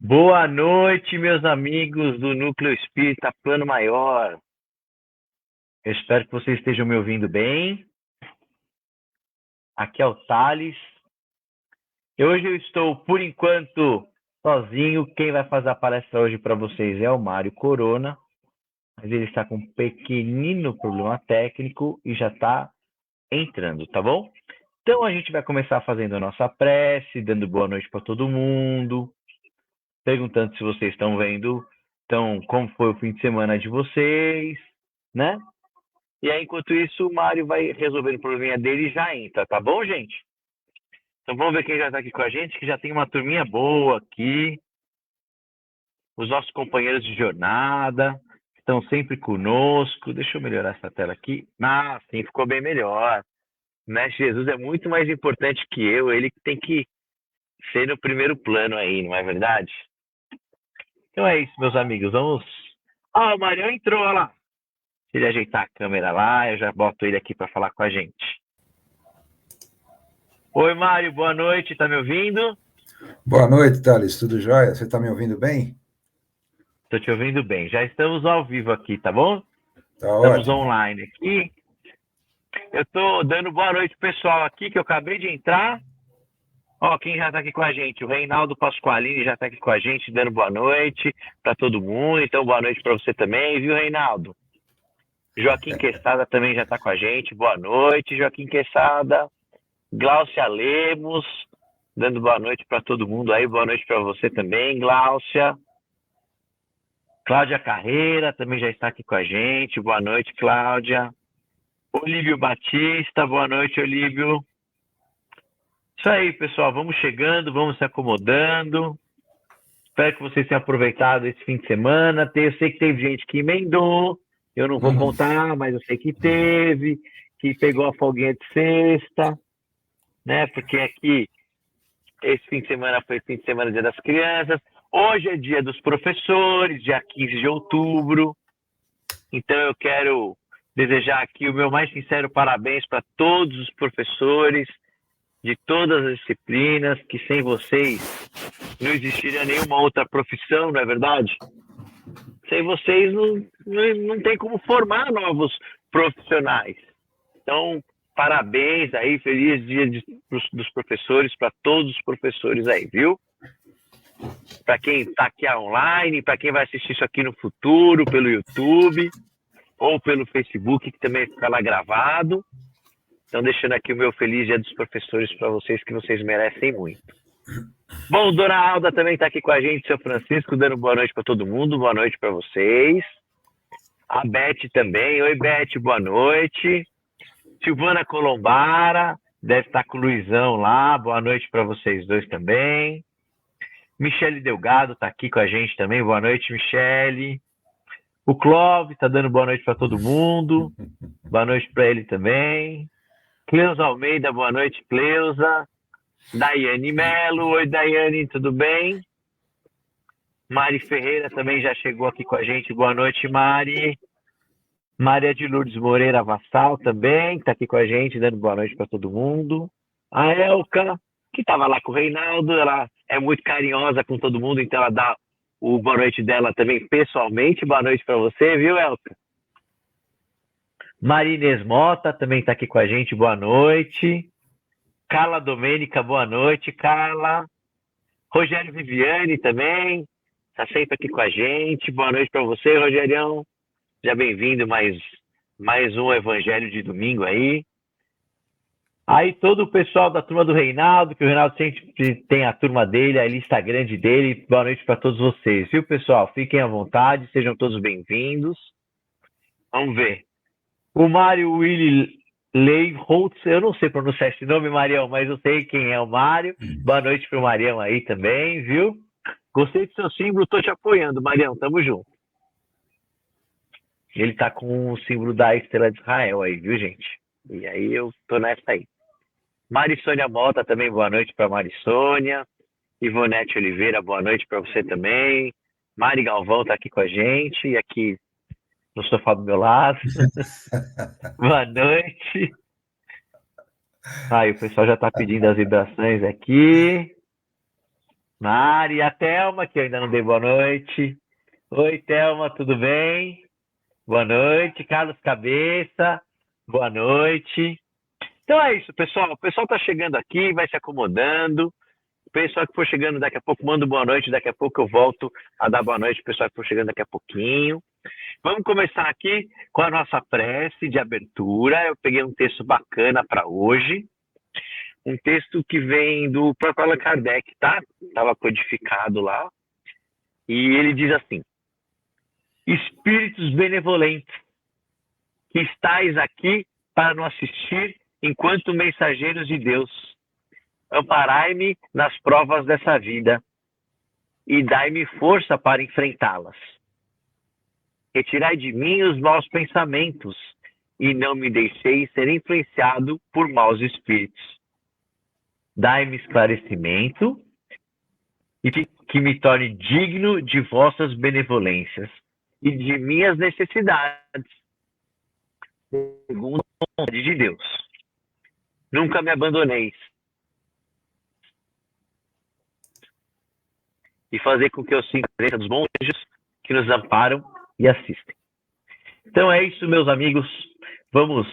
Boa noite, meus amigos do Núcleo Espírita Plano Maior. Eu espero que vocês estejam me ouvindo bem. Aqui é o Thales. E hoje eu estou, por enquanto, sozinho. Quem vai fazer a palestra hoje para vocês é o Mário Corona, mas ele está com um pequenino problema técnico e já está entrando, tá bom? Então a gente vai começar fazendo a nossa prece, dando boa noite para todo mundo, perguntando se vocês estão vendo, então, como foi o fim de semana de vocês, né? E aí, enquanto isso, o Mário vai resolver o probleminha dele e já entra, tá bom, gente? Então vamos ver quem já está aqui com a gente, que já tem uma turminha boa aqui. Os nossos companheiros de jornada estão sempre conosco. Deixa eu melhorar essa tela aqui. Ah, sim, ficou bem melhor. O Mestre Jesus é muito mais importante que eu, ele tem que ser no primeiro plano aí, não é verdade? Então é isso, meus amigos. Vamos. Ah, o Marião entrou, olha lá. Se ele ajeitar a câmera lá, eu já boto ele aqui para falar com a gente. Oi, Mário, boa noite, tá me ouvindo? Boa noite, Thales. Tudo jóia? Você está me ouvindo bem? Tô te ouvindo bem. Já estamos ao vivo aqui, tá bom? Tá Estamos ótimo. online aqui. Eu tô dando boa noite pro pessoal aqui, que eu acabei de entrar. Ó, quem já tá aqui com a gente? O Reinaldo Pasqualini já tá aqui com a gente, dando boa noite para todo mundo. Então, boa noite para você também, viu, Reinaldo? Joaquim Quesada também já tá com a gente. Boa noite, Joaquim Quesada. Gláucia Lemos, dando boa noite para todo mundo aí. Boa noite para você também, Gláucia. Cláudia Carreira também já está aqui com a gente. Boa noite, Cláudia. Olívio Batista, boa noite, Olívio. Isso aí, pessoal. Vamos chegando, vamos se acomodando. Espero que vocês tenham aproveitado esse fim de semana. Eu sei que teve gente que emendou. Eu não vou contar, mas eu sei que teve. Que pegou a folguinha de sexta, né? Porque aqui, esse fim de semana foi fim de semana Dia das Crianças. Hoje é dia dos professores, dia 15 de outubro. Então eu quero desejar aqui o meu mais sincero parabéns para todos os professores de todas as disciplinas, que sem vocês não existiria nenhuma outra profissão, não é verdade? Sem vocês não tem como formar novos profissionais. Então, parabéns aí, feliz dia dos professores, para todos os professores aí, viu? Para quem está aqui online, para quem vai assistir isso aqui no futuro, pelo YouTube ou pelo Facebook, que também fica lá gravado. Então, deixando aqui o meu feliz dia dos professores para vocês, que vocês merecem muito. Bom, Dona Alda também está aqui com a gente, seu Francisco, dando boa noite para todo mundo, boa noite para vocês. A Beth também, oi Beth, boa noite. Silvana Colombara, deve estar com o Luizão lá, boa noite para vocês dois também. Michele Delgado está aqui com a gente também, boa noite, Michele. O Clóvis está dando boa noite para todo mundo, boa noite para ele também. Cleusa Almeida, boa noite, Cleusa. Daiane Melo, oi Daiane, tudo bem? Mari Ferreira também já chegou aqui com a gente, boa noite, Mari. Maria de Lourdes Moreira Vassal também, está aqui com a gente, dando boa noite para todo mundo. A Elka, que estava lá com o Reinaldo, ela é muito carinhosa com todo mundo, então ela dá o boa noite dela também pessoalmente. Boa noite para você, viu, Elka? Marinês Mota também está aqui com a gente, boa noite. Carla Domênica, boa noite, Carla. Rogério Viviane também, está sempre aqui com a gente. Boa noite para você, Rogerião. Seja bem-vindo mais um Evangelho de Domingo aí. Aí todo o pessoal da turma do Reinaldo, que o Reinaldo sempre tem a turma dele, a lista grande dele. Boa noite para todos vocês, viu, pessoal? Fiquem à vontade, sejam todos bem-vindos. Vamos ver. O Mário Willi Leiholtz, eu não sei pronunciar esse nome, Marião, mas eu sei quem é o Mário. Boa noite para o Marião aí também, viu? Gostei do seu símbolo, tô te apoiando, Marião, tamo junto. Ele tá com o símbolo da Estrela de Israel aí, viu, gente? E aí eu tô nessa aí. Marisônia Mota também, boa noite para Marisônia. Ivonete Oliveira, boa noite para você também. Mari Galvão tá aqui com a gente, e aqui no sofá do meu lado. Boa noite. Aí o pessoal já tá pedindo as vibrações aqui. Mari, e a Thelma, que eu ainda não dei boa noite. Oi, Thelma, tudo bem? Boa noite. Carlos Cabeça, boa noite. Então é isso, pessoal. O pessoal está chegando aqui, vai se acomodando. O pessoal que for chegando daqui a pouco, manda boa noite. Daqui a pouco eu volto a dar boa noite. O pessoal que for chegando daqui a pouquinho. Vamos começar aqui com a nossa prece de abertura. Eu peguei um texto bacana para hoje. Um texto que vem do próprio Allan Kardec, tá? Estava codificado lá. E ele diz assim: Espíritos benevolentes, que estais aqui para nos assistir enquanto mensageiros de Deus, amparai-me nas provas dessa vida e dai-me força para enfrentá-las. Retirai de mim os maus pensamentos e não me deixeis ser influenciado por maus espíritos. Dai-me esclarecimento e que me torne digno de vossas benevolências e de minhas necessidades, segundo a vontade de Deus. Nunca me abandoneis e fazer com que eu sinta a presença dos bons anjos que nos amparam e assistem. Então é isso, meus amigos. Vamos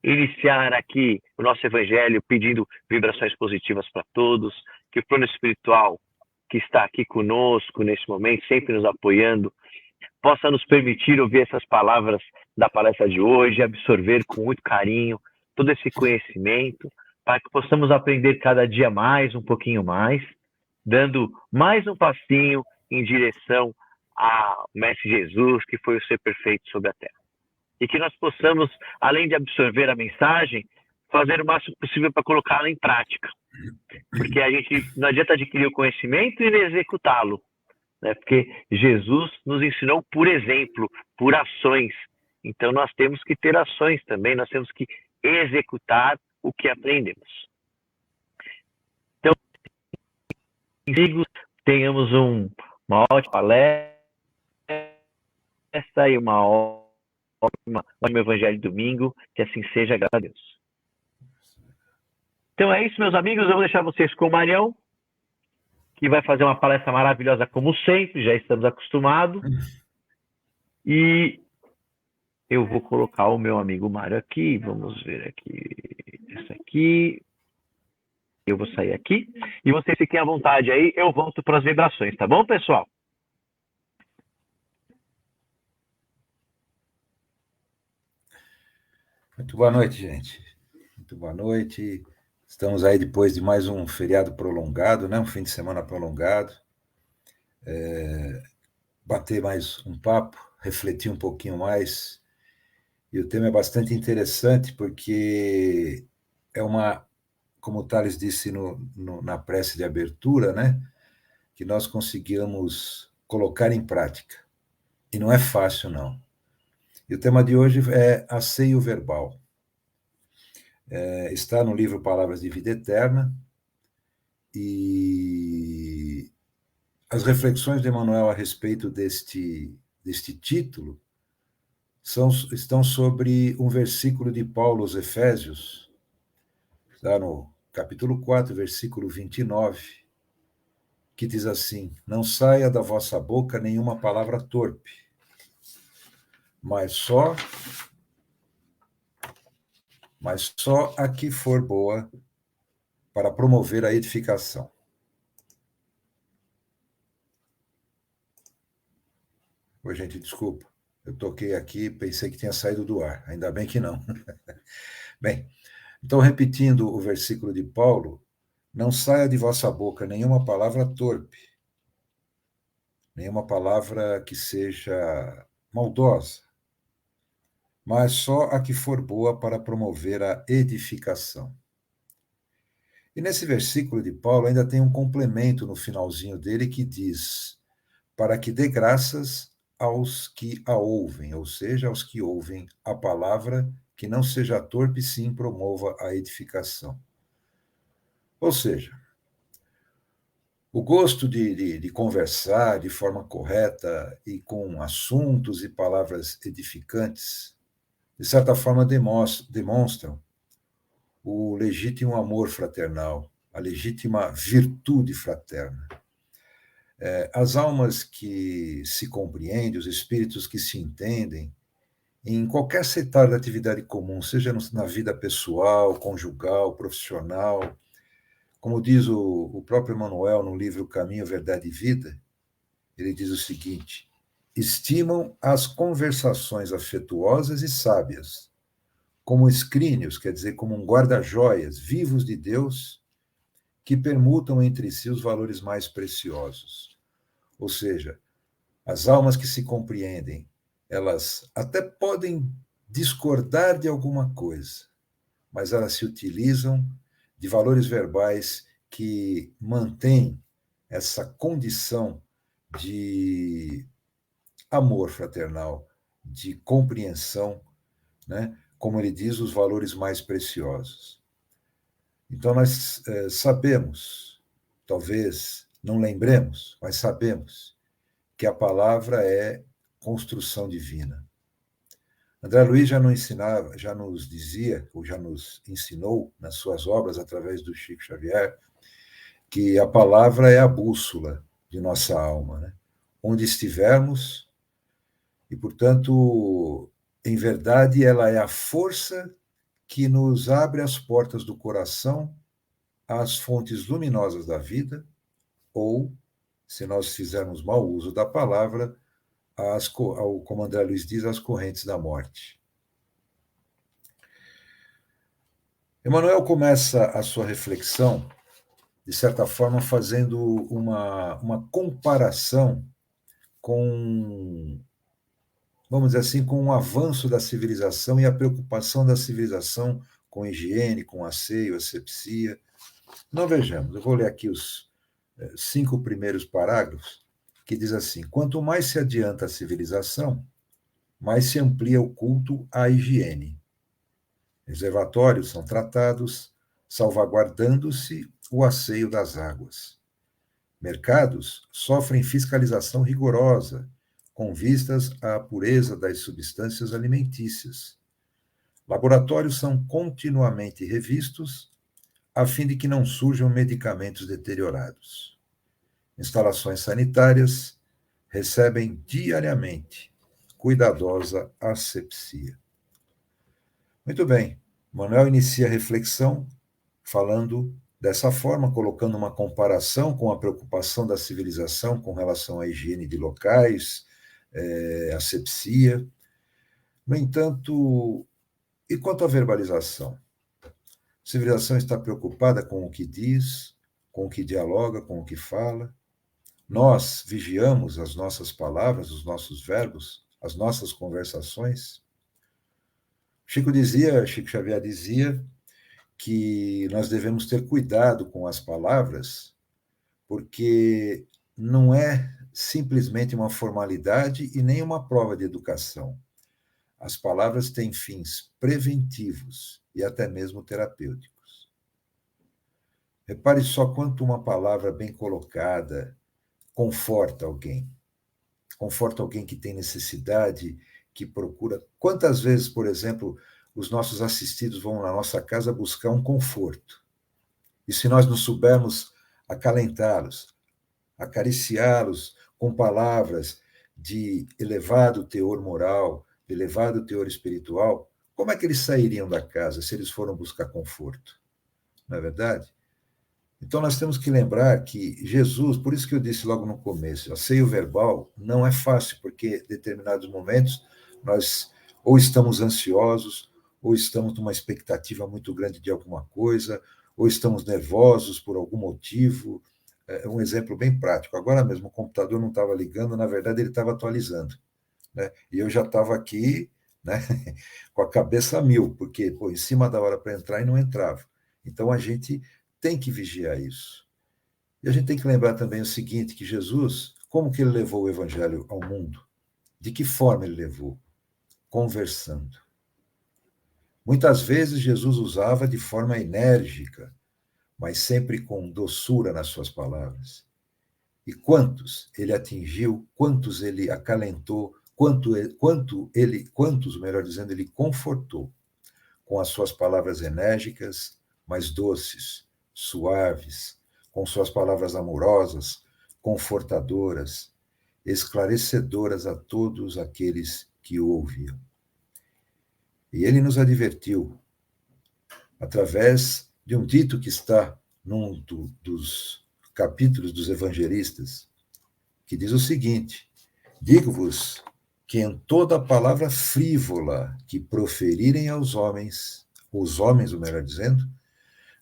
iniciar aqui o nosso evangelho pedindo vibrações positivas para todos, que o plano espiritual que está aqui conosco nesse momento, sempre nos apoiando, possa nos permitir ouvir essas palavras da palestra de hoje, absorver com muito carinho todo esse conhecimento, para que possamos aprender cada dia mais, um pouquinho mais, dando mais um passinho em direção ao Mestre Jesus, que foi o ser perfeito sobre a Terra. E que nós possamos, além de absorver a mensagem, fazer o máximo possível para colocá-la em prática. Porque a gente não adianta adquirir o conhecimento e executá-lo, né? Porque Jesus nos ensinou por exemplo, por ações. Então nós temos que ter ações também, nós temos que executar o que aprendemos. Então, amigos, tenhamos uma ótima palestra e uma ótima evangelho de domingo, que assim seja, graças a Deus. Então é isso, meus amigos, eu vou deixar vocês com o Marião, que vai fazer uma palestra maravilhosa como sempre, já estamos acostumados. E eu vou colocar o meu amigo Mário aqui, vamos ver aqui, essa aqui. Eu vou sair aqui, e vocês fiquem à vontade aí, eu volto para as vibrações, tá bom, pessoal? Muito boa noite, gente. Muito boa noite. Estamos aí depois de mais um feriado prolongado, né? Um fim de semana prolongado. Bater mais um papo, refletir um pouquinho mais. E o tema é bastante interessante porque é como o Thales disse na prece de abertura, né? Que nós conseguimos colocar em prática. E não é fácil, não. E o tema de hoje é asseio verbal. Está no livro Palavras de Vida Eterna, e as reflexões de Emmanuel a respeito deste título estão sobre um versículo de Paulo aos Efésios, está no capítulo 4, versículo 29, que diz assim: não saia da vossa boca nenhuma palavra torpe, mas só a que for boa para promover a edificação. Oi, gente, desculpa. Eu toquei aqui, pensei que tinha saído do ar. Ainda bem que não. Bem, então, repetindo o versículo de Paulo, não saia de vossa boca nenhuma palavra torpe, nenhuma palavra que seja maldosa, mas só a que for boa para promover a edificação. E nesse versículo de Paulo ainda tem um complemento no finalzinho dele que diz: para que dê graças aos que a ouvem, ou seja, aos que ouvem a palavra, que não seja torpe, sim promova a edificação. Ou seja, o gosto de conversar de forma correta e com assuntos e palavras edificantes, de certa forma demonstram o legítimo amor fraternal, a legítima virtude fraterna. As almas que se compreendem, os espíritos que se entendem, em qualquer setor da atividade comum, seja na vida pessoal, conjugal, profissional, como diz o próprio Emmanuel no livro Caminho, Verdade e Vida, ele diz o seguinte: estimam as conversações afetuosas e sábias, como escrínios, quer dizer, como um guarda-joias vivos de Deus, que permutam entre si os valores mais preciosos. Ou seja, as almas que se compreendem, elas até podem discordar de alguma coisa, mas elas se utilizam de valores verbais que mantêm essa condição de amor fraternal, de compreensão, né? Como ele diz, os valores mais preciosos. Então, nós sabemos, talvez não lembremos, mas sabemos que a palavra é construção divina. André Luiz já nos ensinava, já nos dizia, ou já nos ensinou nas suas obras, através do Chico Xavier, que a palavra é a bússola de nossa alma, né? Onde estivermos, e, portanto, em verdade, ela é a força que nos abre as portas do coração às fontes luminosas da vida, ou, se nós fizermos mau uso da palavra, como André Luiz diz, às correntes da morte. Emmanuel começa a sua reflexão, de certa forma, fazendo uma comparação com, vamos dizer assim, com o avanço da civilização e a preocupação da civilização com higiene, com asseio, asepsia. Não vejamos, eu vou ler aqui os 5 primeiros parágrafos, que diz assim: quanto mais se adianta a civilização, mais se amplia o culto à higiene. Reservatórios são tratados, salvaguardando-se o asseio das águas. Mercados sofrem fiscalização rigorosa, com vistas à pureza das substâncias alimentícias. Laboratórios são continuamente revistos, a fim de que não surjam medicamentos deteriorados. Instalações sanitárias recebem diariamente cuidadosa asepsia. Muito bem, Manuel inicia a reflexão falando dessa forma, colocando uma comparação com a preocupação da civilização com relação à higiene de locais, asepsia. No entanto, e quanto à verbalização? A civilização está preocupada com o que diz, com o que dialoga, com o que fala. Nós vigiamos as nossas palavras, os nossos verbos, as nossas conversações. Chico Xavier dizia que nós devemos ter cuidado com as palavras, porque não é simplesmente uma formalidade e nem uma prova de educação. As palavras têm fins preventivos e até mesmo terapêuticos. Repare só quanto uma palavra bem colocada conforta alguém que tem necessidade, que procura. Quantas vezes, por exemplo, os nossos assistidos vão na nossa casa buscar um conforto? E se nós não soubermos acalentá-los, acariciá-los com palavras de elevado teor moral, de elevado teor espiritual, como é que eles sairiam da casa se eles foram buscar conforto? Não é verdade? Então, nós temos que lembrar que Jesus, por isso que eu disse logo no começo, asseio verbal não é fácil, porque em determinados momentos nós ou estamos ansiosos, ou estamos numa expectativa muito grande de alguma coisa, ou estamos nervosos por algum motivo. É um exemplo bem prático. Agora mesmo o computador não estava ligando, na verdade ele estava atualizando, né? E eu já estava aqui, né, com a cabeça a mil, porque em cima da hora para entrar e não entrava. Então a gente tem que vigiar isso. E a gente tem que lembrar também o seguinte, que Jesus, como que ele levou o evangelho ao mundo? De que forma ele levou? Conversando. Muitas vezes Jesus usava de forma enérgica, mas sempre com doçura nas suas palavras. E quantos ele atingiu, quantos ele acalentou, quantos, melhor dizendo, ele confortou com as suas palavras enérgicas, mas doces, suaves, com suas palavras amorosas, confortadoras, esclarecedoras a todos aqueles que o ouviam. E ele nos advertiu, através de um dito que está num dos capítulos dos evangelistas, que diz o seguinte: digo-vos que em toda palavra frívola que proferirem aos homens, os homens, ou melhor dizendo,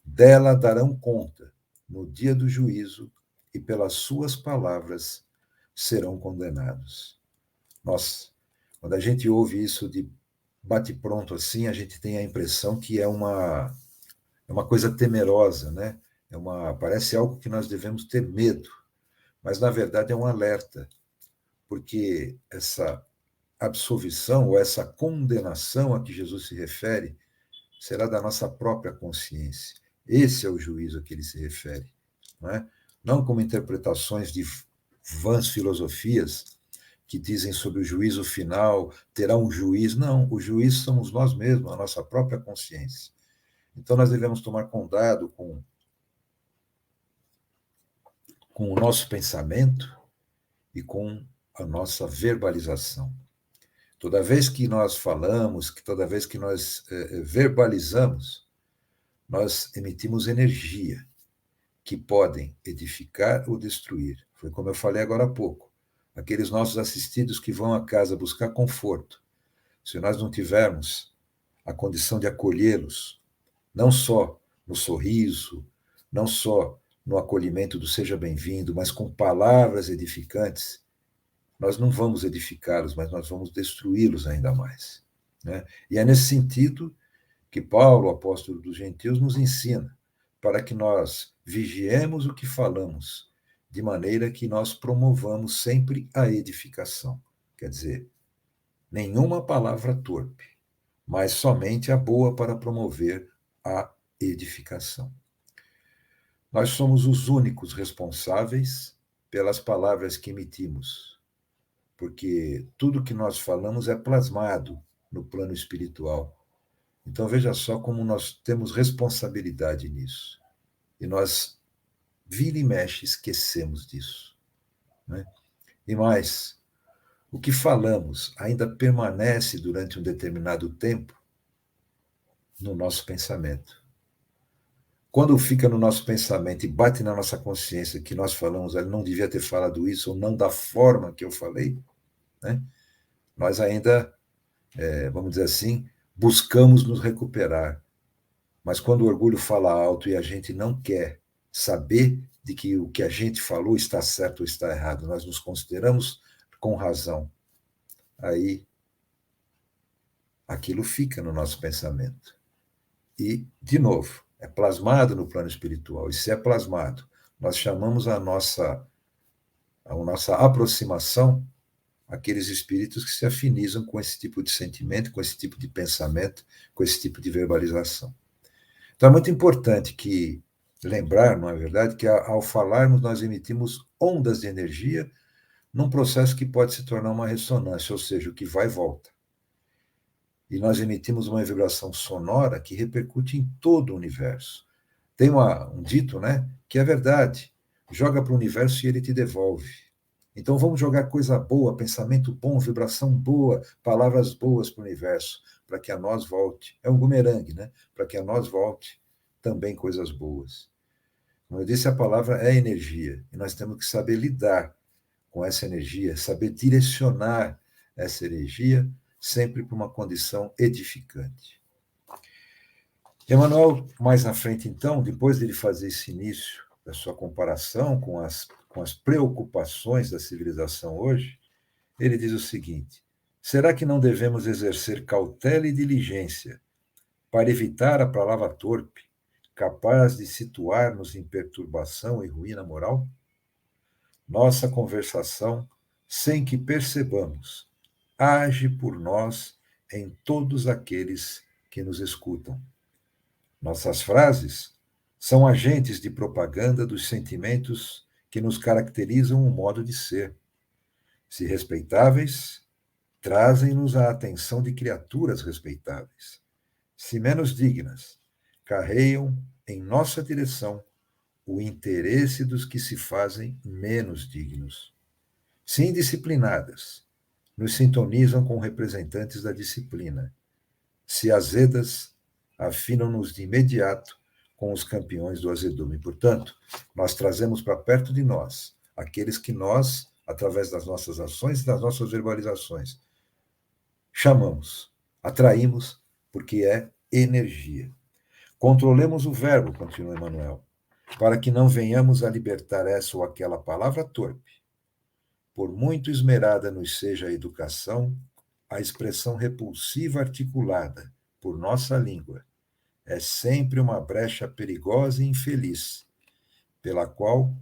dela darão conta no dia do juízo, e pelas suas palavras serão condenados. Nossa, quando a gente ouve isso de bate-pronto assim, a gente tem a impressão que é uma coisa temerosa, né? Parece algo que nós devemos ter medo, mas na verdade é um alerta, porque essa absolvição ou essa condenação a que Jesus se refere será da nossa própria consciência. Esse é o juízo a que ele se refere, não é? Não como interpretações de vãs filosofias que dizem sobre o juízo final, terá um juiz. Não, o juiz somos nós mesmos, a nossa própria consciência. Então nós devemos tomar cuidado com o nosso pensamento e com a nossa verbalização. Toda vez que nós falamos, toda vez que nós verbalizamos, nós emitimos energia que podem edificar ou destruir. Foi como eu falei agora há pouco. Aqueles nossos assistidos que vão à casa buscar conforto, se nós não tivermos a condição de acolhê-los, não só no sorriso, não só no acolhimento do seja bem-vindo, mas com palavras edificantes, nós não vamos edificá-los, mas nós vamos destruí-los ainda mais, né? E é nesse sentido que Paulo, o apóstolo dos gentios, nos ensina, para que nós vigiemos o que falamos, de maneira que nós promovamos sempre a edificação. Quer dizer, nenhuma palavra torpe, mas somente a boa para promover a edificação. Nós somos os únicos responsáveis pelas palavras que emitimos, porque tudo que nós falamos é plasmado no plano espiritual. Então veja só como nós temos responsabilidade nisso. E nós, vira e mexe, esquecemos disso, né? E mais, o que falamos ainda permanece durante um determinado tempo no nosso pensamento. Quando fica no nosso pensamento e bate na nossa consciência que nós falamos, ele não devia ter falado isso, ou não da forma que eu falei, né? Nós ainda, vamos dizer assim, buscamos nos recuperar. Mas quando o orgulho fala alto e a gente não quer saber de que o que a gente falou está certo ou está errado, nós nos consideramos com razão, aí aquilo fica no nosso pensamento. E, de novo, é plasmado no plano espiritual. E se é plasmado, nós chamamos a nossa aproximação aqueles espíritos que se afinizam com esse tipo de sentimento, com esse tipo de pensamento, com esse tipo de verbalização. Então é muito importante lembrar, não é verdade, que ao falarmos nós emitimos ondas de energia num processo que pode se tornar uma ressonância, ou seja, o que vai e volta. E nós emitimos uma vibração sonora que repercute em todo o universo. Tem um dito, né, que é verdade. Joga para o universo e ele te devolve. Então vamos jogar coisa boa, pensamento bom, vibração boa, palavras boas para o universo, para que a nós volte. É um bumerangue, né? Para que a nós volte também coisas boas. Como eu disse, a palavra é energia, e nós temos que saber lidar com essa energia, saber direcionar essa energia sempre para uma condição edificante. Emmanuel, mais na frente, então, depois de ele fazer esse início da sua comparação com as preocupações da civilização hoje, ele diz o seguinte: será que não devemos exercer cautela e diligência para evitar a palavra torpe, capaz de situar-nos em perturbação e ruína moral? Nossa conversação, sem que percebamos, age por nós em todos aqueles que nos escutam. Nossas frases são agentes de propaganda dos sentimentos que nos caracterizam o modo de ser. Se respeitáveis, trazem-nos a atenção de criaturas respeitáveis. Se menos dignas, carreiam em nossa direção o interesse dos que se fazem menos dignos. Se indisciplinadas, nos sintonizam com representantes da disciplina. Se azedas, afinam-nos de imediato com os campeões do azedume. Portanto, nós trazemos para perto de nós aqueles que nós, através das nossas ações e das nossas verbalizações, chamamos, atraímos, porque é energia. Controlemos o verbo, continua Emmanuel, para que não venhamos a libertar essa ou aquela palavra torpe. Por muito esmerada nos seja a educação, a expressão repulsiva articulada por nossa língua é sempre uma brecha perigosa e infeliz, pela qual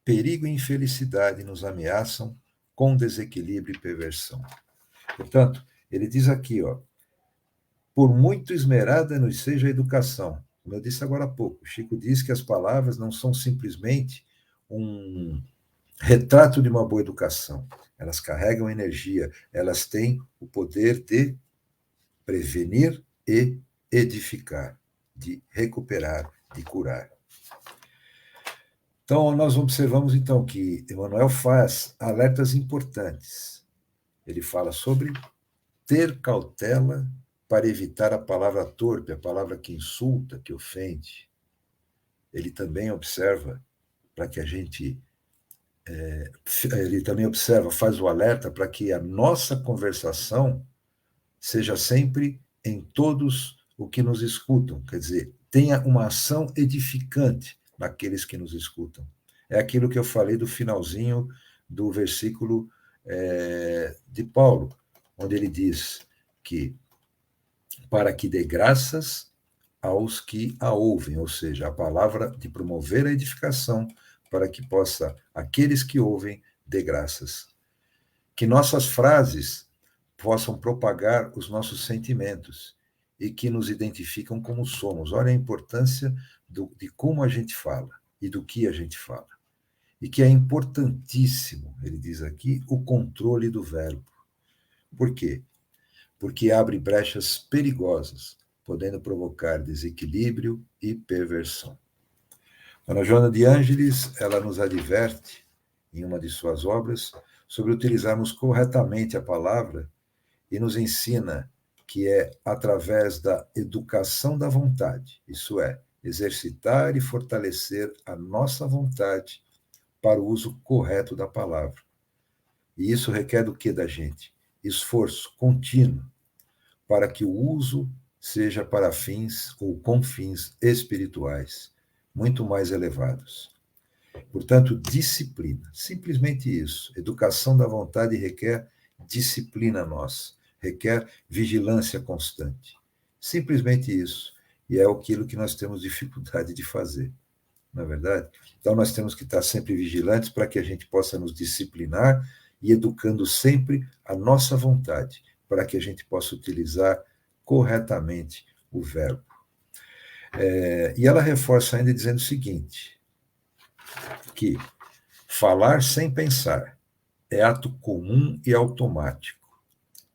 perigo e infelicidade nos ameaçam com desequilíbrio e perversão. Portanto, ele diz aqui, por muito esmerada nos seja a educação. Como eu disse agora há pouco, Chico diz que as palavras não são simplesmente um retrato de uma boa educação. Elas carregam energia, elas têm o poder de prevenir e edificar, de recuperar, de curar. Então, nós observamos, então, que Emmanuel faz alertas importantes. Ele fala sobre ter cautela para evitar a palavra torpe, a palavra que insulta, que ofende. Ele também observa para que a gente... ele também observa, faz o alerta para que a nossa conversação seja sempre em todos o que nos escutam, quer dizer, tenha uma ação edificante naqueles que nos escutam. É aquilo que eu falei do finalzinho do versículo de Paulo, onde ele diz que para que dê graças aos que a ouvem, ou seja, a palavra de promover a edificação, para que possa, aqueles que ouvem, dê graças. Que nossas frases possam propagar os nossos sentimentos e que nos identificam como somos. Olha a importância de como a gente fala e do que a gente fala. E que é importantíssimo, ele diz aqui, o controle do verbo. Por quê? Porque abre brechas perigosas, podendo provocar desequilíbrio e perversão. Dona Joana de Ângeles, ela nos adverte, em uma de suas obras, sobre utilizarmos corretamente a palavra e nos ensina que é através da educação da vontade, isso é, exercitar e fortalecer a nossa vontade para o uso correto da palavra. E isso requer do que da gente? Esforço contínuo para que o uso seja para fins ou com fins espirituais muito mais elevados. Portanto, disciplina, simplesmente isso. Educação da vontade requer disciplina nossa, requer vigilância constante. Simplesmente isso. E é aquilo que nós temos dificuldade de fazer, não é verdade? Então, nós temos que estar sempre vigilantes para que a gente possa nos disciplinar e educando sempre a nossa vontade, para que a gente possa utilizar corretamente o verbo. E ela reforça ainda dizendo o seguinte, que falar sem pensar é ato comum e automático.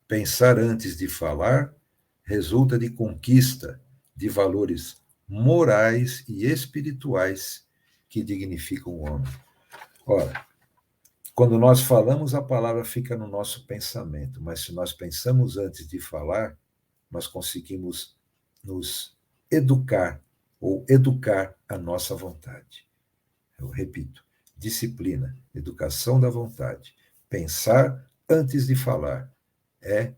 Pensar antes de falar resulta de conquista de valores morais e espirituais que dignificam o homem. Ora, quando nós falamos, a palavra fica no nosso pensamento, mas se nós pensamos antes de falar, nós conseguimos nos educar ou educar a nossa vontade. Eu repito, disciplina, educação da vontade. Pensar antes de falar é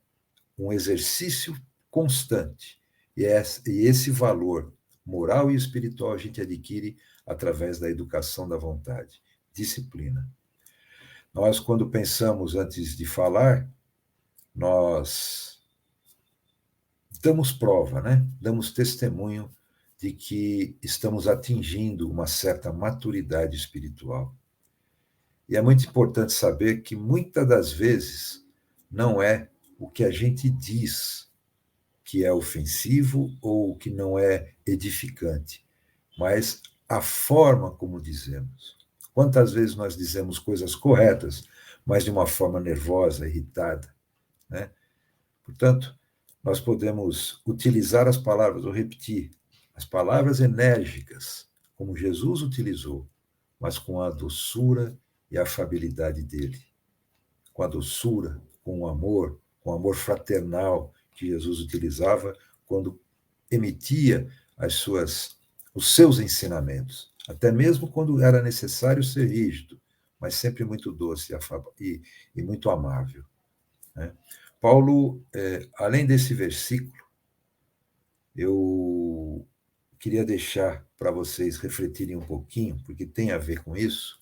um exercício constante. E esse valor moral e espiritual a gente adquire através da educação da vontade. Disciplina. Nós, quando pensamos antes de falar, nós damos prova, né? Damos testemunho de que estamos atingindo uma certa maturidade espiritual. E é muito importante saber que muitas das vezes não é o que a gente diz que é ofensivo ou que não é edificante, mas a forma como dizemos. Quantas vezes nós dizemos coisas corretas, mas de uma forma nervosa, irritada, né? Portanto, nós podemos utilizar as palavras, ou repetir, as palavras enérgicas, como Jesus utilizou, mas com a doçura e a afabilidade dele, com a doçura, com o amor fraternal que Jesus utilizava quando emitia os seus ensinamentos, até mesmo quando era necessário ser rígido, mas sempre muito doce e muito amável. Né? Paulo, além desse versículo, eu queria deixar para vocês refletirem um pouquinho, porque tem a ver com isso,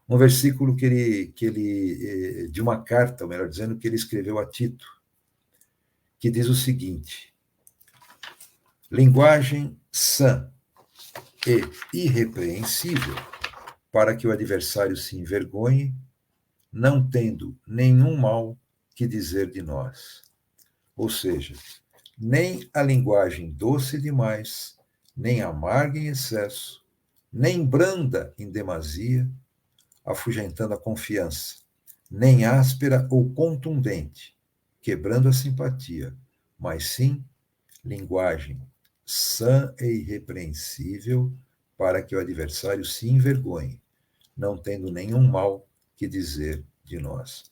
um versículo de uma carta, ou melhor dizendo, que ele escreveu a Tito, que diz o seguinte: linguagem sã e irrepreensível, para que o adversário se envergonhe, não tendo nenhum mal que dizer de nós. Ou seja, nem a linguagem doce demais, nem amarga em excesso, nem branda em demasia, afugentando a confiança, nem áspera ou contundente, quebrando a simpatia, mas sim linguagem sã e irrepreensível, para que o adversário se envergonhe, não tendo nenhum mal que dizer de nós.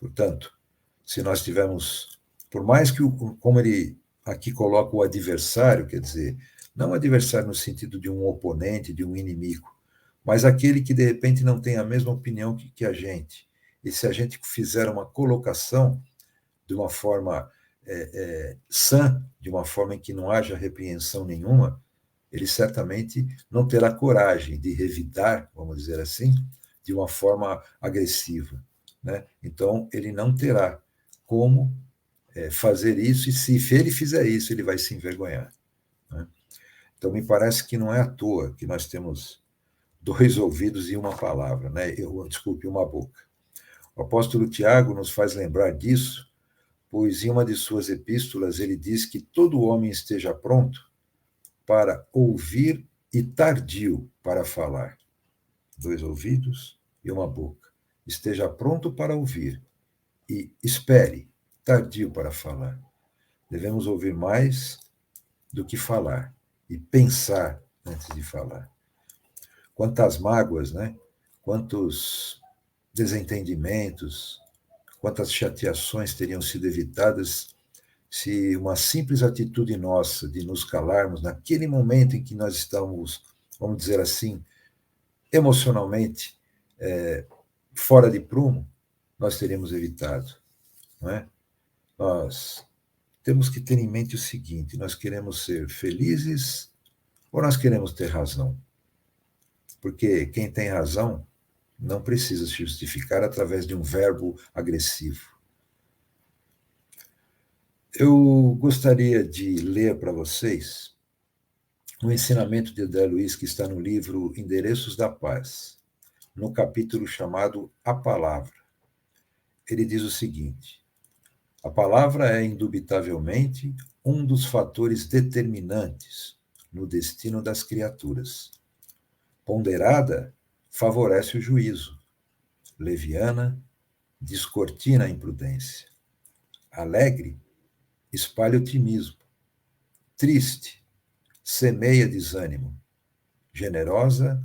Portanto, se nós tivermos, por mais que, como ele aqui coloca o adversário, quer dizer, não o adversário no sentido de um oponente, de um inimigo, mas aquele que de repente não tem a mesma opinião que a gente. E se a gente fizer uma colocação de uma forma sã, de uma forma em que não haja repreensão nenhuma, ele certamente não terá coragem de revidar, vamos dizer assim, de uma forma agressiva. Né? Então, ele não terá como fazer isso, e se ele fizer isso, ele vai se envergonhar. Né? Então, me parece que não é à toa que nós temos 2 ouvidos e uma palavra, né? Desculpe, uma boca. O apóstolo Tiago nos faz lembrar disso, pois em uma de suas epístolas ele diz que todo homem esteja pronto para ouvir e tardio para falar. 2 ouvidos e uma boca. Esteja pronto para ouvir e espere, tardio para falar. Devemos ouvir mais do que falar e pensar antes de falar. Quantas mágoas, né? Quantos desentendimentos, quantas chateações teriam sido evitadas se uma simples atitude nossa de nos calarmos naquele momento em que nós estamos, vamos dizer assim, emocionalmente fora de prumo, nós teríamos evitado, não é? Nós temos que ter em mente o seguinte: nós queremos ser felizes ou nós queremos ter razão? Porque quem tem razão não precisa se justificar através de um verbo agressivo. Eu gostaria de ler para vocês um ensinamento de André Luiz que está no livro Endereços da Paz, no capítulo chamado A Palavra. Ele diz o seguinte: a palavra é indubitavelmente um dos fatores determinantes no destino das criaturas. Ponderada, favorece o juízo. Leviana, descortina a imprudência. Alegre, espalha otimismo. Triste, semeia desânimo. Generosa,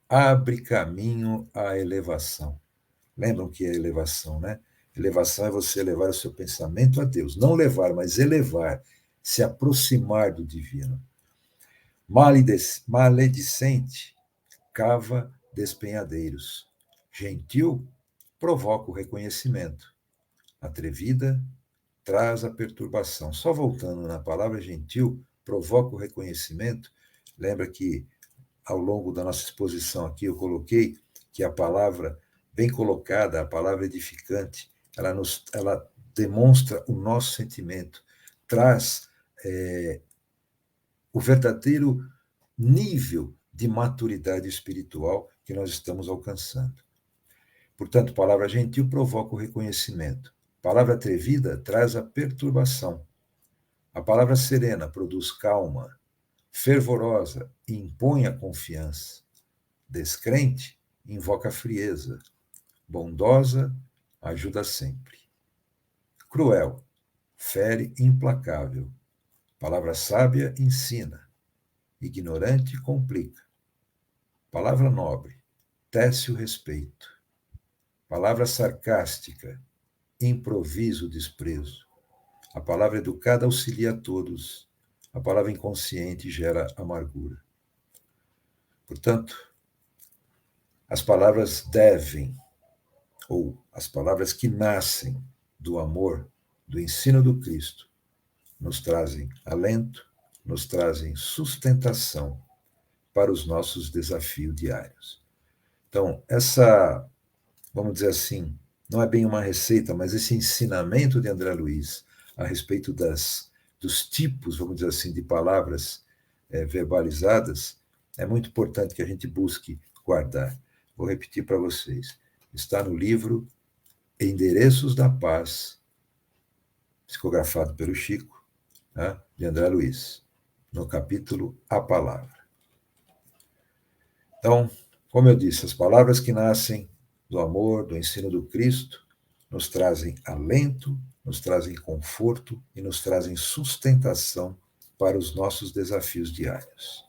abre caminho à elevação. Lembram que é elevação, né? Elevação é você levar o seu pensamento a Deus. Não levar, mas elevar. Se aproximar do divino. Maledicente, cava despenhadeiros. Gentil, provoca o reconhecimento. Atrevida, traz a perturbação. Só voltando na palavra gentil, provoca o reconhecimento. Lembra que ao longo da nossa exposição aqui eu coloquei que a palavra bem colocada, a palavra edificante, ela demonstra o nosso sentimento, traz o verdadeiro nível de maturidade espiritual que nós estamos alcançando. Portanto, palavra gentil provoca o reconhecimento. Palavra atrevida traz a perturbação. A palavra serena produz calma. Fervorosa impõe a confiança. Descrente invoca a frieza. Bondosa ajuda sempre. Cruel fere implacável. Palavra sábia ensina. Ignorante complica. Palavra nobre, tece o respeito. Palavra sarcástica, improvisa o desprezo. A palavra educada auxilia a todos. A palavra inconsciente gera amargura. Portanto, as palavras devem, ou as palavras que nascem do amor, do ensino do Cristo, nos trazem alento, nos trazem sustentação para os nossos desafios diários. Então, vamos dizer assim, não é bem uma receita, mas esse ensinamento de André Luiz a respeito dos tipos, vamos dizer assim, de palavras verbalizadas, é muito importante que a gente busque guardar. Vou repetir para vocês. Está no livro Endereços da Paz, psicografado pelo Chico, né, de André Luiz, no capítulo A Palavra. Então, como eu disse, as palavras que nascem do amor, do ensino do Cristo, nos trazem alento, nos trazem conforto e nos trazem sustentação para os nossos desafios diários.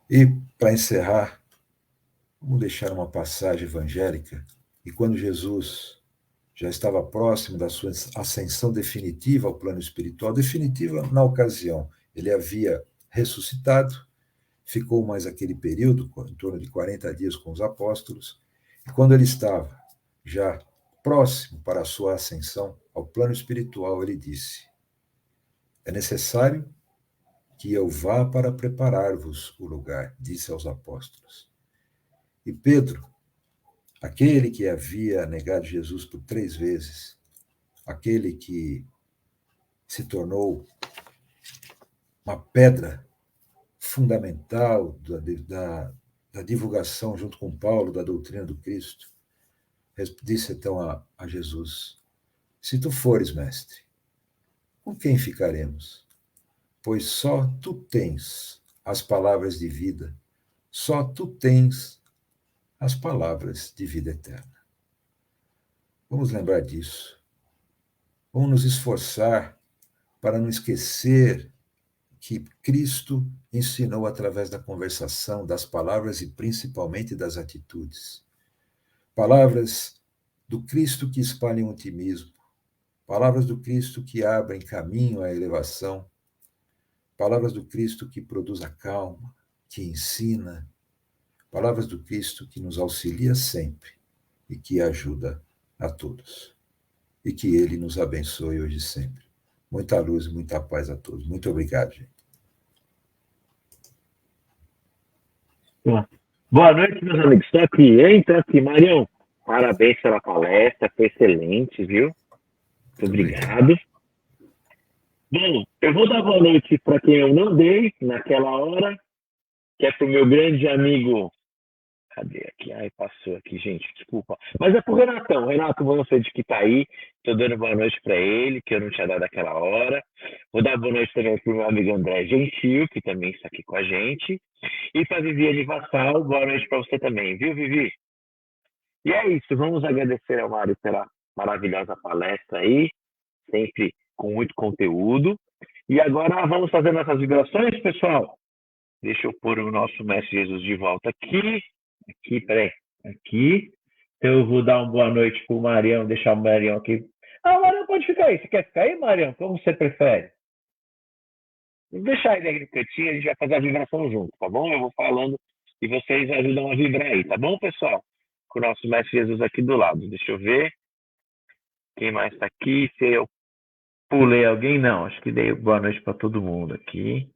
E, para encerrar, vamos deixar uma passagem evangélica, e quando Jesus já estava próximo da sua ascensão definitiva ao plano espiritual, definitiva na ocasião, ele havia ressuscitado, ficou mais aquele período, em torno de 40 dias com os apóstolos, e quando ele estava já próximo para a sua ascensão ao plano espiritual, ele disse: é necessário que eu vá para preparar-vos o lugar, disse aos apóstolos. E Pedro, aquele que havia negado Jesus por 3 vezes, aquele que se tornou uma pedra fundamental da divulgação, junto com Paulo, da doutrina do Cristo, disse então a Jesus: se tu fores, mestre, com quem ficaremos? Pois só tu tens as palavras de vida, só tu tens as palavras de vida eterna. Vamos lembrar disso. Vamos nos esforçar para não esquecer que Cristo ensinou através da conversação, das palavras e principalmente das atitudes. Palavras do Cristo que espalham otimismo, palavras do Cristo que abrem caminho à elevação, palavras do Cristo que produz a calma, que ensina, palavras do Cristo que nos auxilia sempre e que ajuda a todos. E que Ele nos abençoe hoje e sempre. Muita luz e muita paz a todos. Muito obrigado, gente. Boa noite, meus amigos. Estou aqui, hein? Estou aqui. Marião, parabéns pela palestra, foi excelente, viu? Muito obrigado. Bom, eu vou dar boa noite para quem eu não dei naquela hora, que é para o meu grande amigo. Cadê aqui? Ai, passou aqui, gente, desculpa. Mas é pro Renatão. Renato, não sei de que tá aí. Estou dando boa noite para ele, que eu não tinha dado aquela hora. Vou dar boa noite também para o meu amigo André Gentil, que também está aqui com a gente. E para Viviane Vassal, boa noite para você também, viu, Vivi? E é isso, vamos agradecer ao Mário pela maravilhosa palestra aí, sempre com muito conteúdo. E agora vamos fazer nossas vibrações, pessoal? Deixa eu pôr o nosso Mestre Jesus de volta aqui. Aqui. Então eu vou dar uma boa noite para o Marião, deixar o Marião aqui. Ah, o Marião pode ficar aí. Você quer ficar aí, Marião? Como você prefere? Vou deixar ele aí no cantinho, a gente vai fazer a vibração junto, tá bom? Eu vou falando e vocês ajudam a vibrar aí, tá bom, pessoal? Com o nosso Mestre Jesus aqui do lado. Deixa eu ver. Quem mais está aqui? Se eu pulei alguém, não. Acho que dei boa noite para todo mundo aqui.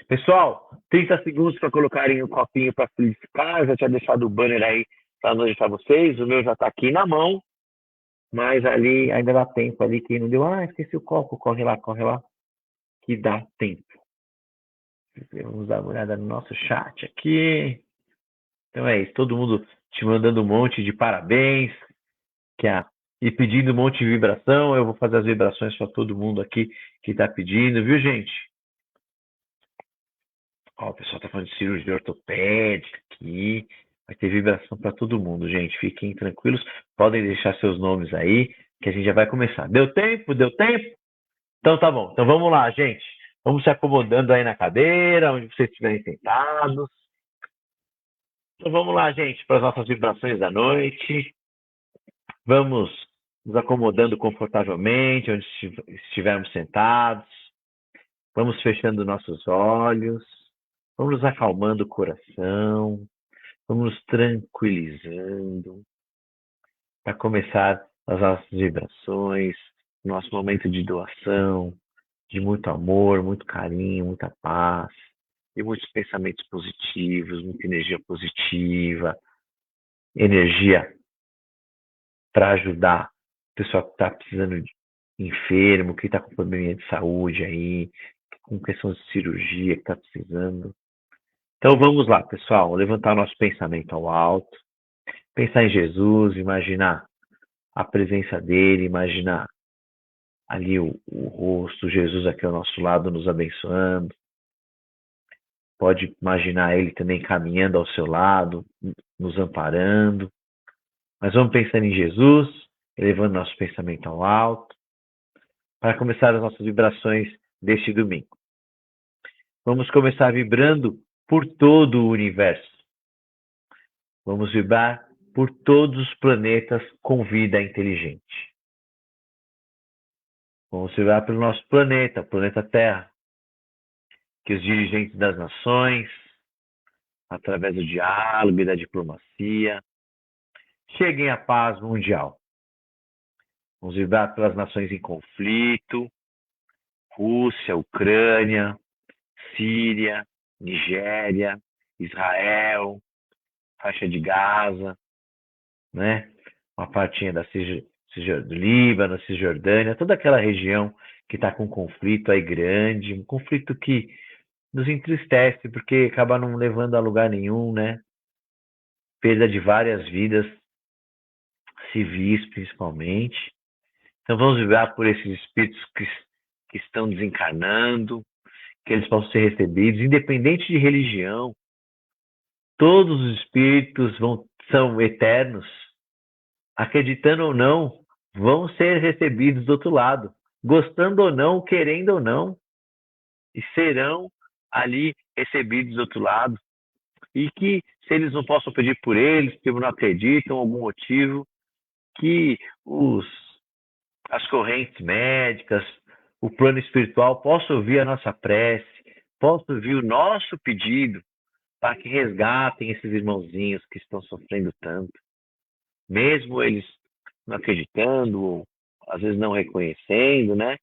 Pessoal, 30 segundos para colocarem o copinho para fluidificar. Eu já tinha deixado o banner aí para notificar vocês. O meu já está aqui na mão. Mas ali ainda dá tempo ali. Quem não deu, esqueci o copo. Corre lá. Que dá tempo. Vamos dar uma olhada no nosso chat aqui. Então é isso. Todo mundo te mandando um monte de parabéns. E pedindo um monte de vibração. Eu vou fazer as vibrações para todo mundo aqui que está pedindo. Viu, gente? Ó, o pessoal está falando de cirurgia ortopédica aqui. Vai ter vibração para todo mundo, gente. Fiquem tranquilos. Podem deixar seus nomes aí, que a gente já vai começar. Deu tempo? Então tá bom. Então vamos lá, gente. Vamos se acomodando aí na cadeira, onde vocês estiverem sentados. Então vamos lá, gente, para as nossas vibrações da noite. Vamos nos acomodando confortavelmente, onde estivermos sentados. Vamos fechando nossos olhos. Vamos nos acalmando o coração. Vamos nos tranquilizando para começar as nossas vibrações, nosso momento de doação, de muito amor, muito carinho, muita paz, e muitos pensamentos positivos, muita energia positiva, energia para ajudar o pessoal que está precisando de enfermo, que está com probleminha de saúde aí, com questão de cirurgia que está precisando. Então vamos lá, pessoal, levantar nosso pensamento ao alto, pensar em Jesus, imaginar a presença dele, imaginar ali o rosto, Jesus aqui ao nosso lado nos abençoando. Pode imaginar ele também caminhando ao seu lado, nos amparando. Mas vamos pensando em Jesus, elevando nosso pensamento ao alto, para começar as nossas vibrações deste domingo. Vamos começar vibrando por todo o universo. Vamos vibrar por todos os planetas com vida inteligente. Vamos vibrar pelo nosso planeta, o planeta Terra, que os dirigentes das nações, através do diálogo e da diplomacia, cheguem à paz mundial. Vamos vibrar pelas nações em conflito, Rússia, Ucrânia, Síria, Nigéria, Israel, faixa de Gaza, né? Uma partinha do Líbano, Cisjordânia, toda aquela região que está com conflito aí grande, um conflito que nos entristece, porque acaba não levando a lugar nenhum, né? Perda de várias vidas civis, principalmente. Então vamos vibrar por esses espíritos que estão desencarnando, que eles possam ser recebidos, independente de religião. Todos os espíritos são eternos, acreditando ou não, vão ser recebidos do outro lado, gostando ou não, querendo ou não, e serão ali recebidos do outro lado. E que, se eles não possam pedir por eles, porque não acreditam, algum motivo, que as correntes médicas, o plano espiritual possa ouvir a nossa prece, possa ouvir o nosso pedido para que resgatem esses irmãozinhos que estão sofrendo tanto. Mesmo eles não acreditando, ou às vezes não reconhecendo, né?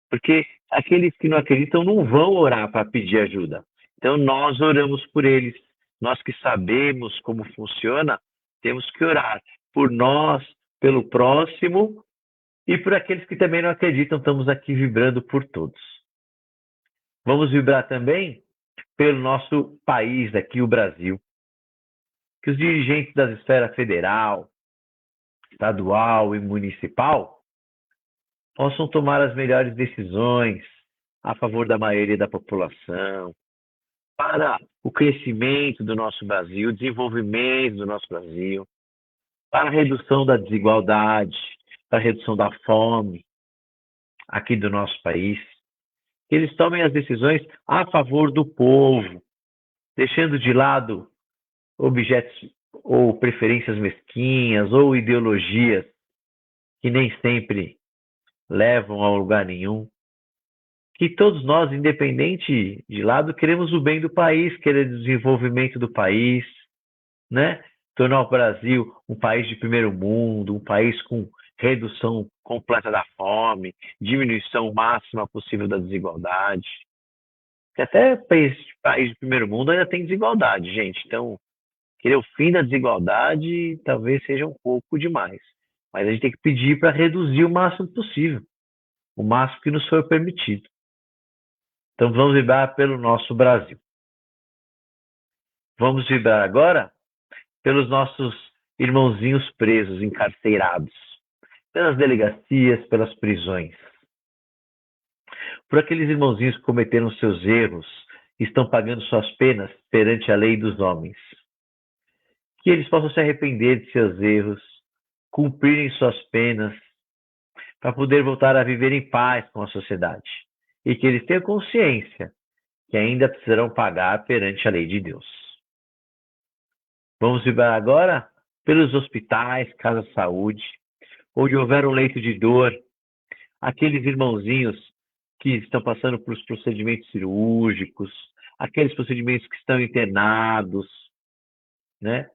Porque aqueles que não acreditam não vão orar para pedir ajuda. Então nós oramos por eles. Nós que sabemos como funciona, temos que orar por nós, pelo próximo e por aqueles que também não acreditam. Estamos aqui vibrando por todos. Vamos vibrar também pelo nosso país aqui, o Brasil. Que os dirigentes das esferas federal, estadual e municipal possam tomar as melhores decisões a favor da maioria da população, para o crescimento do nosso Brasil, o desenvolvimento do nosso Brasil, para a redução da desigualdade, para a redução da fome aqui do nosso país. Que eles tomem as decisões a favor do povo, deixando de lado objetos ou preferências mesquinhas ou ideologias que nem sempre levam a lugar nenhum. Que todos nós, independente de lado, queremos o bem do país, queremos o desenvolvimento do país, né? Tornar o Brasil um país de primeiro mundo, um país com redução completa da fome, diminuição máxima possível da desigualdade. Que até país de primeiro mundo ainda tem desigualdade, gente. Então, querer o fim da desigualdade talvez seja um pouco demais. Mas a gente tem que pedir para reduzir o máximo possível, o máximo que nos for permitido. Então vamos vibrar pelo nosso Brasil. Vamos vibrar agora pelos nossos irmãozinhos presos, encarcerados, pelas delegacias, pelas prisões. Por aqueles irmãozinhos que cometeram seus erros e estão pagando suas penas perante a lei dos homens. Que eles possam se arrepender de seus erros, cumprirem suas penas, para poder voltar a viver em paz com a sociedade. E que eles tenham consciência que ainda precisarão pagar perante a lei de Deus. Vamos vibrar agora pelos hospitais, casas de saúde, onde houver um leito de dor, aqueles irmãozinhos que estão passando por procedimentos cirúrgicos, aqueles procedimentos que estão internados, né?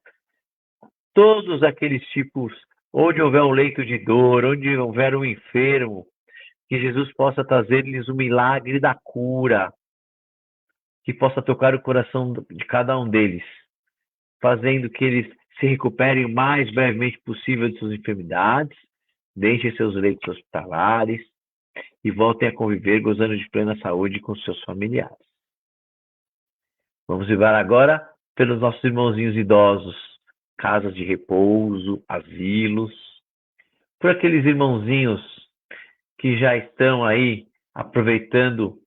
Todos aqueles tipos, onde houver um leito de dor, onde houver um enfermo, que Jesus possa trazer-lhes o milagre da cura, que possa tocar o coração de cada um deles, fazendo que eles se recuperem o mais brevemente possível de suas enfermidades, deixem seus leitos hospitalares e voltem a conviver gozando de plena saúde com seus familiares. Vamos vibrar agora pelos nossos irmãozinhos idosos, casas de repouso, asilos, por aqueles irmãozinhos que já estão aí aproveitando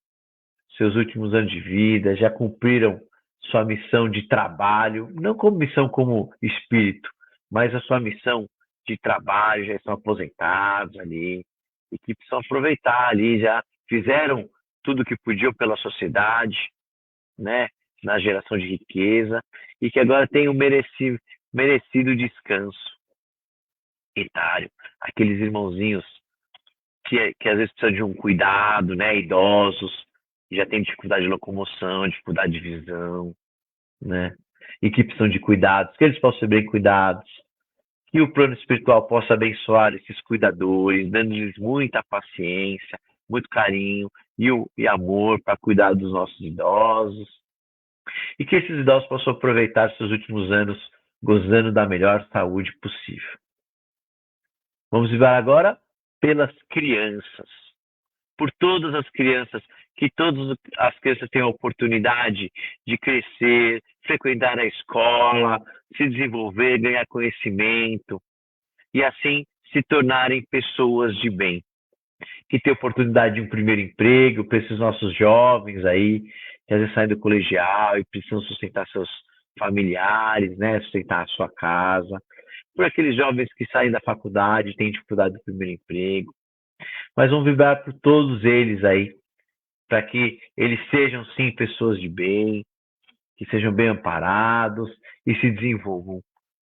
seus últimos anos de vida, já cumpriram sua missão de trabalho, não como missão como espírito, mas a sua missão de trabalho, já estão aposentados ali, e que precisam aproveitar ali, já fizeram tudo o que podiam pela sociedade, né, na geração de riqueza, e que agora têm o merecido descanso etário, aqueles irmãozinhos que às vezes precisam de um cuidado, né, idosos, que já têm dificuldade de locomoção, dificuldade de visão, né, e que precisam de cuidados, que eles possam ser bem cuidados, que o plano espiritual possa abençoar esses cuidadores, dando-lhes muita paciência, muito carinho e amor para cuidar dos nossos idosos, e que esses idosos possam aproveitar seus últimos anos gozando da melhor saúde possível. Vamos vibrar agora pelas crianças, por todas as crianças, que todas as crianças tenham a oportunidade de crescer, frequentar a escola, se desenvolver, ganhar conhecimento e assim se tornarem pessoas de bem. Que tenham oportunidade de um primeiro emprego para esses nossos jovens aí, que às vezes saem do colegial e precisam sustentar seus familiares, né, sustentar a sua casa. Por aqueles jovens que saem da faculdade e têm dificuldade do primeiro emprego. Mas vamos vibrar por todos eles aí, para que eles sejam sim pessoas de bem, que sejam bem amparados e se desenvolvam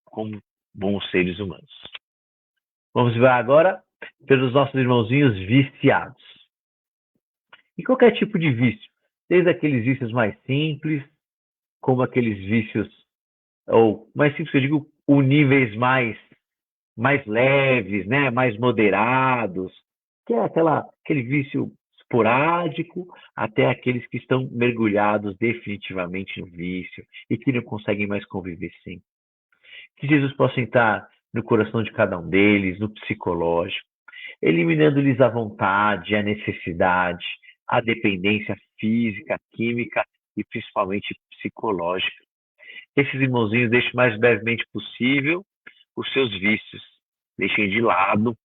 como bons seres humanos. Vamos vibrar agora pelos nossos irmãozinhos viciados. E qualquer tipo de vício, desde aqueles vícios mais simples, como aqueles vícios, ou mais simples que eu digo, níveis mais leves, né, mais moderados, que é aquele vício esporádico, até aqueles que estão mergulhados definitivamente no vício e que não conseguem mais conviver sem. Que Jesus possa entrar no coração de cada um deles, no psicológico, eliminando-lhes a vontade, a necessidade, a dependência física, química e principalmente psicológica. Que esses irmãozinhos deixem o mais brevemente possível os seus vícios, deixem de lado,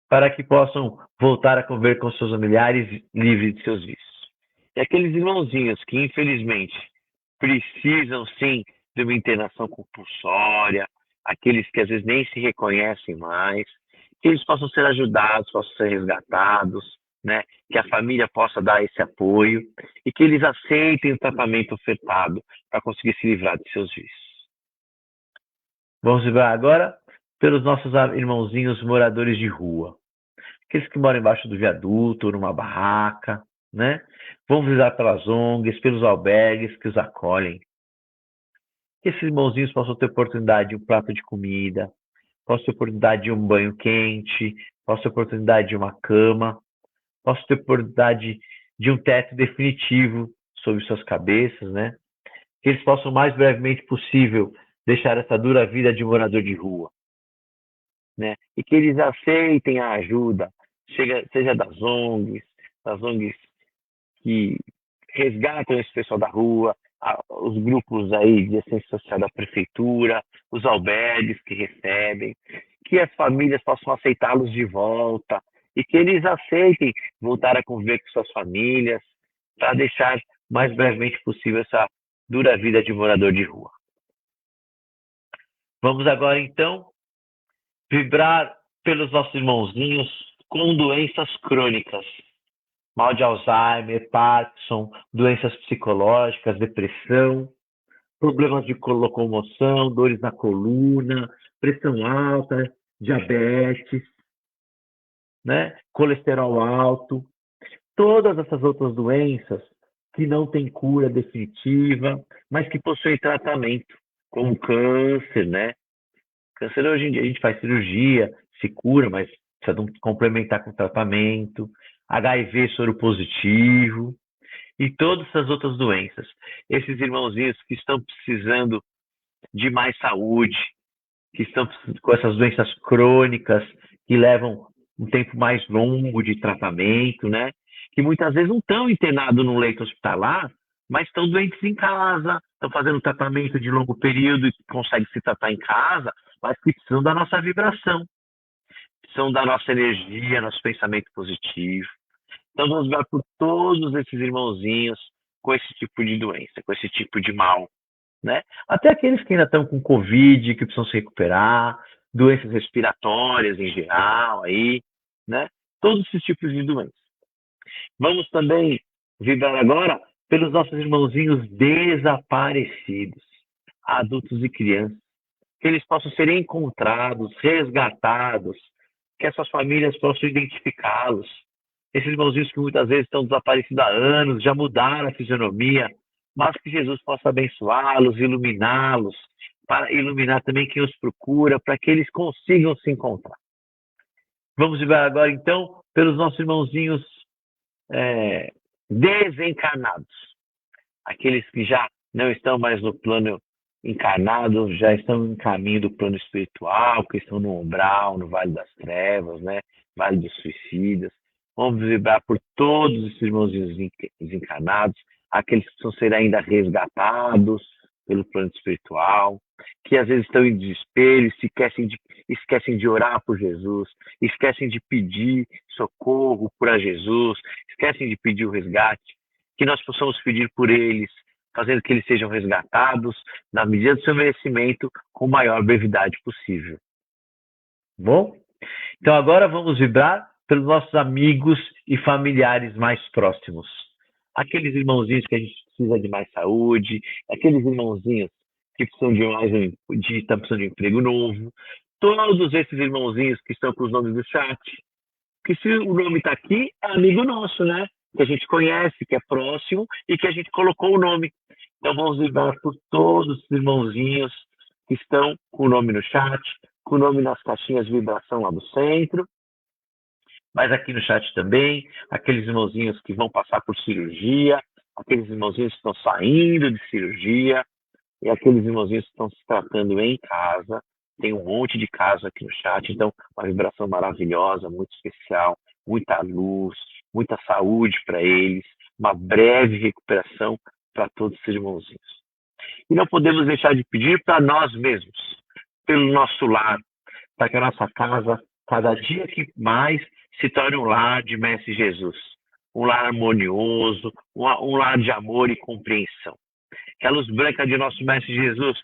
para que possam voltar a conviver com seus familiares livres de seus vícios. E aqueles irmãozinhos que, infelizmente, precisam, sim, de uma internação compulsória, aqueles que às vezes nem se reconhecem mais, que eles possam ser ajudados, possam ser resgatados, né? Que a família possa dar esse apoio e que eles aceitem o tratamento ofertado para conseguir se livrar de seus vícios. Vamos vibrar agora pelos nossos irmãozinhos moradores de rua. Aqueles que moram embaixo do viaduto ou numa barraca, né? Vamos vibrar pelas ONGs, pelos albergues que os acolhem. Que esses irmãozinhos possam ter oportunidade de um prato de comida, possam ter oportunidade de um banho quente, possam ter oportunidade de uma cama, possam ter oportunidade de um teto definitivo sobre suas cabeças, né? Que eles possam o mais brevemente possível deixar essa dura vida de morador de rua, né? E que eles aceitem a ajuda, seja das ONGs que resgatam esse pessoal da rua, os grupos aí de assistência social da prefeitura, os albergues que recebem, que as famílias possam aceitá-los de volta e que eles aceitem voltar a conviver com suas famílias para deixar o mais brevemente possível essa dura vida de morador de rua. Vamos agora, então, vibrar pelos nossos irmãozinhos com doenças crônicas. Mal de Alzheimer, Parkinson, doenças psicológicas, depressão. problemas de locomoção, dores na coluna, pressão alta, diabetes, né? Colesterol alto, todas essas outras doenças que não têm cura definitiva, mas que possuem tratamento, como câncer, né? Câncer hoje em dia a gente faz cirurgia, se cura, mas precisa complementar com tratamento, HIV soropositivo e todas essas outras doenças. Esses irmãozinhos que estão precisando de mais saúde, que estão com essas doenças crônicas, que levam um tempo mais longo de tratamento, né? Que muitas vezes não estão internados num leito hospitalar, mas estão doentes em casa, estão fazendo tratamento de longo período e conseguem se tratar em casa, mas que precisam da nossa vibração, precisam da nossa energia, nosso pensamento positivo. Então vamos ver por todos esses irmãozinhos com esse tipo de doença, com esse tipo de mal, né? Até aqueles que ainda estão com Covid, que precisam se recuperar, doenças respiratórias em geral, aí, né? Todos esses tipos de doenças. Vamos também vibrar agora pelos nossos irmãozinhos desaparecidos, adultos e crianças, que eles possam ser encontrados, resgatados, que essas famílias possam identificá-los. Esses irmãozinhos que muitas vezes estão desaparecidos há anos, já mudaram a fisionomia, mas que Jesus possa abençoá-los, iluminá-los, para iluminar também quem os procura, para que eles consigam se encontrar. Vamos vibrar agora, então, pelos nossos irmãozinhos desencarnados, aqueles que já não estão mais no plano encarnado, já estão em caminho do plano espiritual, que estão no umbral, no Vale das Trevas, né? Vale dos Suicidas. Vamos vibrar por todos esses irmãozinhos desencarnados, aqueles que precisam ser ainda resgatados pelo plano espiritual, que às vezes estão em desespero, esquecem de orar por Jesus, esquecem de pedir socorro por Jesus, esquecem de pedir o resgate, que nós possamos pedir por eles, fazendo que eles sejam resgatados na medida do seu merecimento, com a maior brevidade possível. Bom? Então agora vamos vibrar pelos nossos amigos e familiares mais próximos. Aqueles irmãozinhos que a gente precisa de mais saúde, aqueles irmãozinhos que precisam estão precisando de emprego novo, todos esses irmãozinhos que estão com os nomes do chat, que se o nome está aqui, é amigo nosso, né? Que a gente conhece, que é próximo e que a gente colocou o nome. Então vamos vibrar por todos os irmãozinhos que estão com o nome no chat, com o nome nas caixinhas de vibração lá do centro, mas aqui no chat também, aqueles irmãozinhos que vão passar por cirurgia, aqueles irmãozinhos que estão saindo de cirurgia e aqueles irmãozinhos que estão se tratando em casa. Tem um monte de casos aqui no chat, então uma vibração maravilhosa, muito especial, muita luz, muita saúde para eles, uma breve recuperação para todos esses irmãozinhos. E não podemos deixar de pedir para nós mesmos, pelo nosso lar, para que a nossa casa, cada dia que mais, se torne um lar de Mestre Jesus, um lar harmonioso, um lar de amor e compreensão. Que a luz branca de nosso Mestre Jesus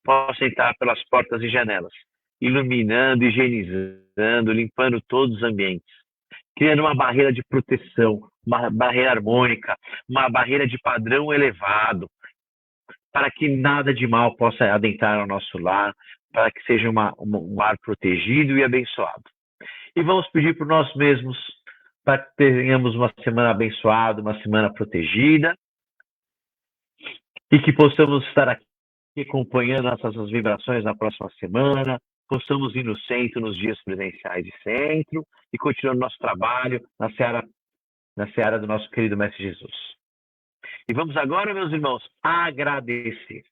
possa entrar pelas portas e janelas, iluminando, higienizando, limpando todos os ambientes, criando uma barreira de proteção, uma barreira harmônica, uma barreira de padrão elevado, para que nada de mal possa adentrar ao nosso lar, para que seja um lar protegido e abençoado. E vamos pedir por nós mesmos, para que tenhamos uma semana abençoada, uma semana protegida, e que possamos estar aqui acompanhando essas vibrações na próxima semana, possamos ir no centro nos dias presenciais de centro e continuando nosso trabalho na seara do nosso querido Mestre Jesus. E vamos agora, meus irmãos, agradecer.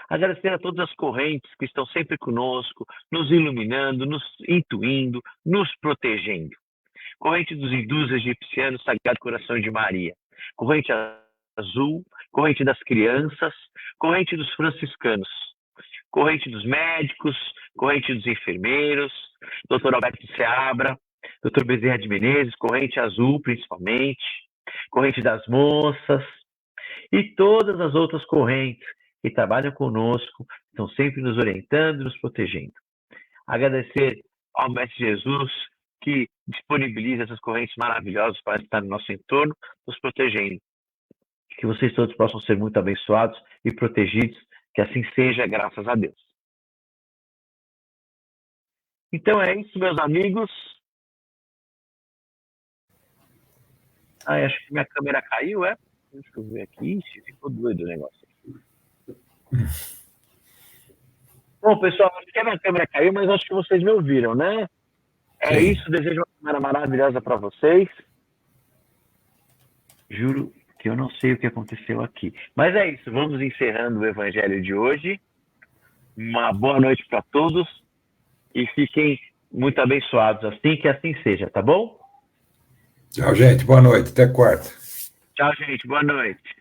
Agradecer a todas as correntes que estão sempre conosco, nos iluminando, nos intuindo, nos protegendo. Corrente dos hindus egipcianos, Sagrado Coração de Maria. Corrente azul, corrente das crianças, corrente dos franciscanos, corrente dos médicos, corrente dos enfermeiros, Dr. Alberto de Seabra, Dr. Bezerra de Menezes, corrente azul principalmente, corrente das moças e todas as outras correntes que trabalham conosco, estão sempre nos orientando e nos protegendo. Agradecer ao Mestre Jesus que disponibiliza essas correntes maravilhosas para estar no nosso entorno, nos protegendo. Que vocês todos possam ser muito abençoados e protegidos Que assim seja, graças a Deus. Então é isso, meus amigos. Acho que minha câmera caiu, é? Deixa eu ver aqui. Ixi, ficou doido o negócio. Bom, pessoal, acho que a minha câmera caiu, mas acho que vocês me ouviram, né? É Sim. isso, desejo uma semana maravilhosa para vocês. Juro que eu não sei o que aconteceu aqui. Mas é isso, vamos encerrando o evangelho de hoje. Uma boa noite para todos e fiquem muito abençoados assim, que assim seja, tá bom? Tchau, gente. Boa noite. Até quarta. Tchau, gente. Boa noite.